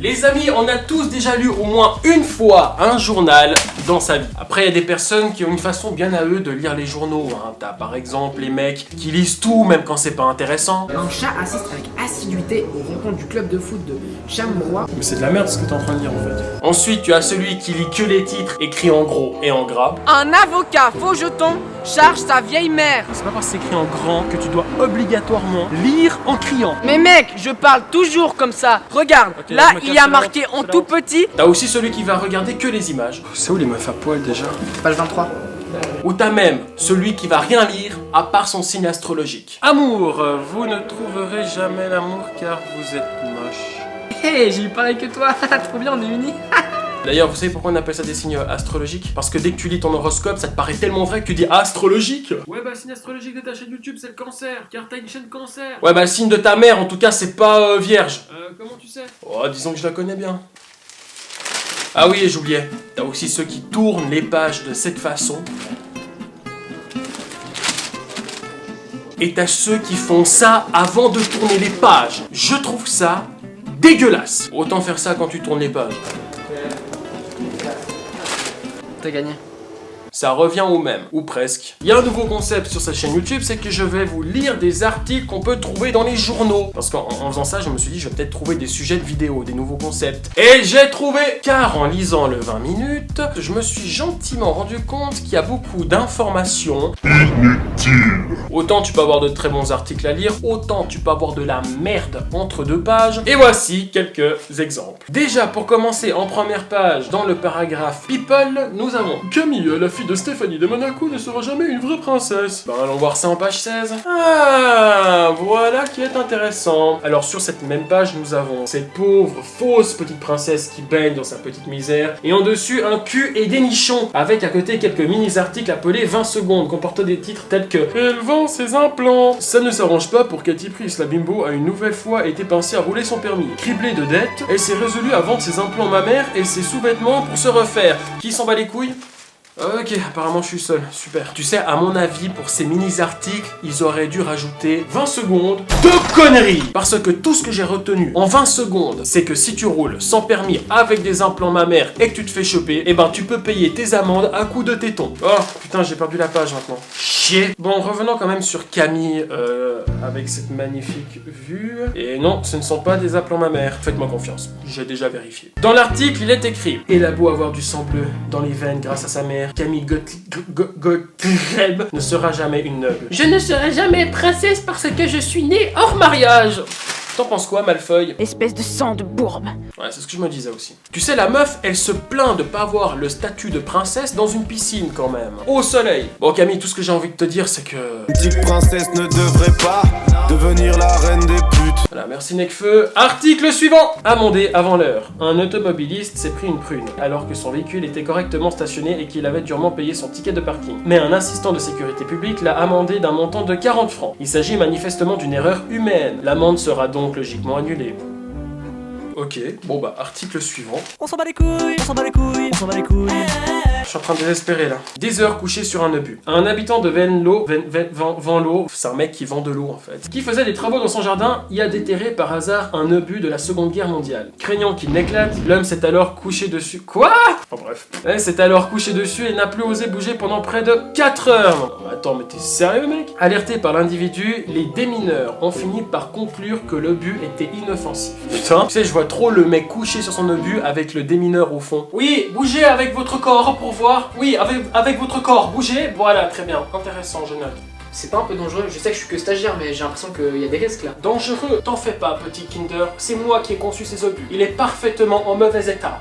Les amis, on a tous déjà lu au moins une fois un journal dans sa vie. Après, il y a des personnes qui ont une façon bien à eux de lire les journaux. Hein. T'as par exemple les mecs qui lisent tout, même quand c'est pas intéressant. Un chat assiste avec assiduité aux rencontres du club de foot de Chamroy. Mais c'est de la merde ce que t'es en train de dire en fait. Ensuite, tu as celui qui lit que les titres écrits en gros et en gras. Un avocat faux jeton charge sa vieille mère. C'est pas parce que c'est écrit en grand que tu dois obligatoirement lire en criant. Mais mec, je parle toujours comme ça. Regarde, Ok, là je me il y casse a marqué en tout petit. T'as aussi celui qui va regarder que les images. C'est où les meufs à poil déjà? Page 23. Ou t'as même celui qui va rien lire à part son signe astrologique. Amour, vous ne trouverez jamais l'amour car vous êtes moche. Hé, j'ai eu pareil que toi. Trop bien, on est unis. D'ailleurs, vous savez pourquoi on appelle ça des signes astrologiques? Parce que dès que tu lis ton horoscope, ça te paraît tellement vrai que tu dis astrologique. Ouais bah le signe astrologique de ta chaîne YouTube c'est le cancer, car t'as une chaîne cancer. Ouais bah le signe de ta mère en tout cas c'est pas vierge. Comment tu sais? Oh disons que je la connais bien. Ah oui et j'oubliais, t'as aussi ceux qui tournent les pages de cette façon. Et t'as ceux qui font ça avant de tourner les pages. Je trouve ça dégueulasse. Autant faire ça quand tu tournes les pages. T'as gagné. Ça revient au même, ou presque. Il y a un nouveau concept sur cette chaîne YouTube, c'est que je vais vous lire des articles qu'on peut trouver dans les journaux. Parce qu'en faisant ça, je me suis dit, je vais peut-être trouver des sujets de vidéos, des nouveaux concepts. Et j'ai trouvé! Car en lisant le 20 minutes, je me suis gentiment rendu compte qu'il y a beaucoup d'informations inutiles. Autant tu peux avoir de très bons articles à lire, autant tu peux avoir de la merde entre deux pages. Et voici quelques exemples. Déjà, pour commencer, en première page, dans le paragraphe People, nous avons Camille, la fille de Stéphanie de Monaco, ne sera jamais une vraie princesse. Ben, allons voir ça en page 16. Ah, voilà qui est intéressant. Alors, sur cette même page, nous avons cette pauvre, fausse petite princesse qui baigne dans sa petite misère. Et en dessus, un cul et des nichons. Avec à côté quelques mini-articles appelés 20 secondes, comportant des titres tels que Elle vend ses implants. Ça ne s'arrange pas pour Cathy Price. La bimbo a une nouvelle fois été pincée à rouler son permis. Criblée de dettes, elle s'est résolue à vendre ses implants mammaires et ses sous-vêtements pour se refaire. Qui s'en bat les couilles? Ok, apparemment je suis seul, super. Tu sais, à mon avis, pour ces mini-articles, ils auraient dû rajouter 20 secondes de conneries. Parce que tout ce que j'ai retenu en 20 secondes, c'est que si tu roules sans permis avec des implants mammaires et que tu te fais choper, eh ben tu peux payer tes amendes à coups de téton. Oh, putain, j'ai perdu la page maintenant. Chier. Bon, revenons quand même sur Camille, avec cette magnifique vue. Et non, ce ne sont pas des implants mammaires. Faites-moi confiance, j'ai déjà vérifié. Dans l'article, il est écrit « Elle a beau avoir du sang bleu dans les veines grâce à sa mère, Camille Gottlieb ne sera jamais une noble. Je ne serai jamais princesse parce que je suis née hors mariage. » T'en penses quoi, Malfoy? Espèce de sang de bourbe. Ouais, c'est ce que je me disais aussi. Tu sais, la meuf, elle se plaint de pas avoir le statut de princesse dans une piscine quand même. Au soleil. Bon, Camille, tout ce que j'ai envie de te dire, c'est que... Une petite princesse ne devrait pas devenir la reine des putes. Voilà, merci Necfeu. Article suivant. Amendé avant l'heure. Un automobiliste s'est pris une prune, alors que son véhicule était correctement stationné et qu'il avait durement payé son ticket de parking. Mais un assistant de sécurité publique l'a amendé d'un montant de 40 francs. Il s'agit manifestement d'une erreur humaine. L'amende sera donc logiquement annulée. Ok, bon bah, article suivant. On s'en bat les couilles, on s'en bat les couilles, on s'en bat les couilles. Je suis en train de désespérer là. 10 heures couché sur un obus. Un habitant de Venlo, c'est un mec qui vend de l'eau en fait, qui faisait des travaux dans son jardin, y a déterré par hasard un obus de la Seconde Guerre mondiale. Craignant qu'il n'éclate, l'homme s'est alors couché dessus. Quoi? Enfin bref. Ouais, s'est alors couché dessus et n'a plus osé bouger pendant près de 4 heures. Non, attends, mais t'es sérieux mec? Alerté par l'individu, les démineurs ont fini par conclure que l'obus était inoffensif. Putain, tu sais, je vois trop le mec couché sur son obus avec le démineur au fond. Oui, bougez avec votre corps pour voir. Oui, avec votre corps, bougez. Voilà, très bien. Intéressant, je note. C'est pas un peu dangereux? Je sais que je suis que stagiaire, mais j'ai l'impression qu'il y a des risques là. Dangereux? T'en fais pas, petit Kinder. C'est moi qui ai conçu ces obus. Il est parfaitement en mauvais état.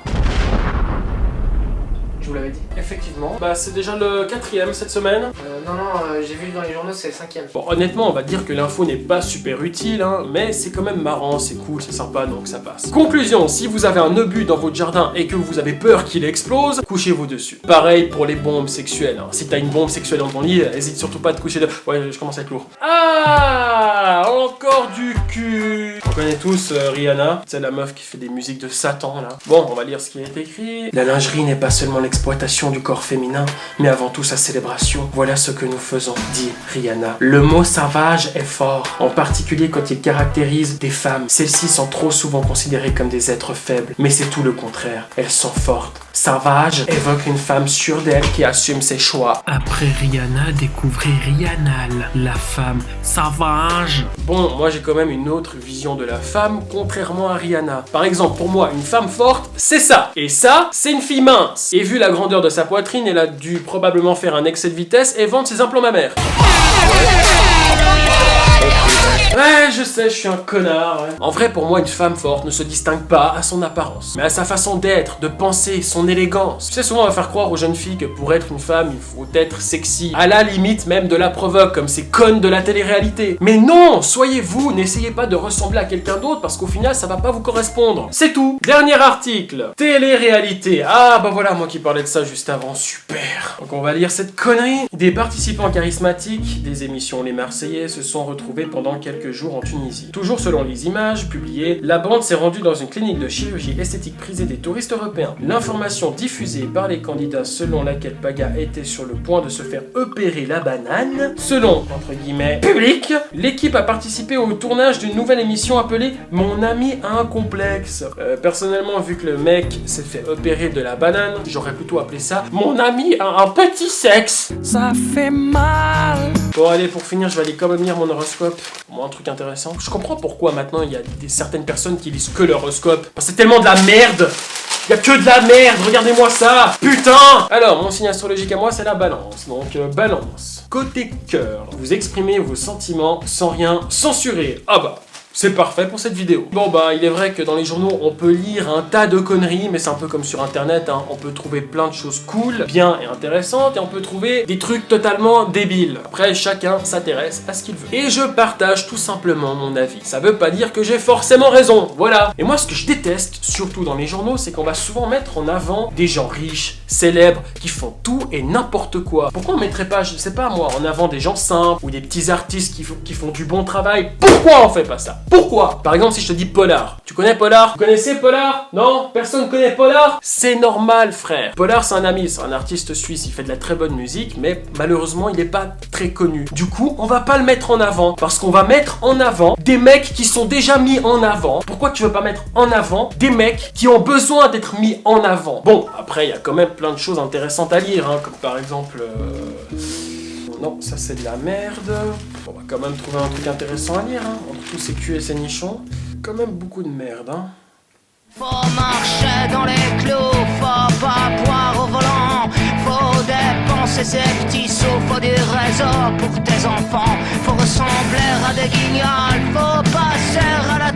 Je vous l'avais dit. Effectivement. Bah, c'est déjà le 4e cette semaine. Non, j'ai vu dans les journaux, c'est le 5e. Bon, honnêtement, on va dire que l'info n'est pas super utile, hein, mais c'est quand même marrant, c'est cool, c'est sympa, donc ça passe. Conclusion, si vous avez un obus dans votre jardin et que vous avez peur qu'il explose, couchez-vous dessus. Pareil pour les bombes sexuelles, hein. Si t'as une bombe sexuelle dans ton lit, hésite surtout pas à te coucher de... Ouais, je commence à être lourd. Ah, encore du cul. On connaît tous Rihanna, c'est la meuf qui fait des musiques de Satan, là. Bon, on va lire ce qui est écrit. La lingerie n'est pas seulement l'exploitation du corps féminin, mais avant tout sa célébration. Voilà ce que nous faisons, dit Rihanna. Le mot sauvage est fort, en particulier quand il caractérise des femmes. Celles-ci sont trop souvent considérées comme des êtres faibles, mais c'est tout le contraire. Elles sont fortes. Sauvage évoque une femme sûre d'elle qui assume ses choix. Après Rihanna, découvrez Rihanna, la femme sauvage. Bon, moi j'ai quand même une autre vision de la femme, contrairement à Rihanna. Par exemple, pour moi, une femme forte, c'est ça. Et ça, c'est une fille mince. Et vu la grandeur de sa poitrine, elle a dû probablement faire un excès de vitesse et vendre ses implants mammaires. Ouais, je sais, je suis un connard. Ouais. En vrai, pour moi, une femme forte ne se distingue pas à son apparence, mais à sa façon d'être, de penser, son élégance. Tu sais, souvent on va faire croire aux jeunes filles que pour être une femme, il faut être sexy. À la limite même de la provoque, comme ces connes de la télé-réalité. Mais non, soyez vous, n'essayez pas de ressembler à quelqu'un d'autre parce qu'au final, ça va pas vous correspondre. C'est tout. Dernier article. Télé-réalité. Ah, bah voilà, moi qui parlais de ça juste avant. Super. Donc on va lire cette connerie. Des participants charismatiques des émissions Les Marseillais se sont retrouvés pendant quelques jours en Tunisie. Toujours selon les images publiées, la bande s'est rendue dans une clinique de chirurgie esthétique prisée des touristes européens. L'information diffusée par les candidats selon laquelle Paga était sur le point de se faire opérer la banane, selon, entre guillemets, public, l'équipe a participé au tournage d'une nouvelle émission appelée Mon ami a un complexe. Personnellement, vu que le mec s'est fait opérer de la banane, j'aurais plutôt appelé ça Mon ami a un petit sexe. Ça fait mal. Bon allez, pour finir, je vais aller quand même lire mon horoscope. Moi, un truc intéressant. Je comprends pourquoi maintenant il y a certaines personnes qui lisent que l'horoscope. Parce que c'est tellement de la merde. Il y a que de la merde, regardez-moi ça. Putain. Alors, mon signe astrologique à moi, c'est la balance. Donc, balance. Côté cœur, vous exprimez vos sentiments sans rien censurer. Ah bah, c'est parfait pour cette vidéo. Bon bah, il est vrai que dans les journaux, on peut lire un tas de conneries, mais c'est un peu comme sur internet, hein. On peut trouver plein de choses cool, bien et intéressantes, et on peut trouver des trucs totalement débiles. Après, chacun s'intéresse à ce qu'il veut. Et je partage tout simplement mon avis. Ça veut pas dire que j'ai forcément raison, voilà. Et moi, ce que je déteste, surtout dans les journaux, c'est qu'on va souvent mettre en avant des gens riches, célèbres, qui font tout et n'importe quoi. Pourquoi on mettrait pas, je sais pas moi, en avant des gens simples, ou des petits artistes qui font du bon travail? Pourquoi on fait pas ça? Pourquoi? Par exemple, si je te dis Polar. Tu connais Polar? Vous connaissez Polar? Non? Personne connaît Polar? C'est normal, frère. Polar, c'est un ami, c'est un artiste suisse. Il fait de la très bonne musique, mais malheureusement, il n'est pas très connu. Du coup, on va pas le mettre en avant. Parce qu'on va mettre en avant des mecs qui sont déjà mis en avant. Pourquoi tu veux pas mettre en avant des mecs qui ont besoin d'être mis en avant? Bon, après, il y a quand même plein de choses intéressantes à lire, hein, comme par exemple... Non, ça c'est de la merde. On va quand même trouver un truc intéressant à lire, hein. Entre tous ces culs et ces nichons. Quand même beaucoup de merde, hein. Faut marcher dans les clous, faut pas boire au volant. Faut dépenser ses petits sous, faut du réseau pour tes enfants. Faut ressembler à des guignols, faut passer à la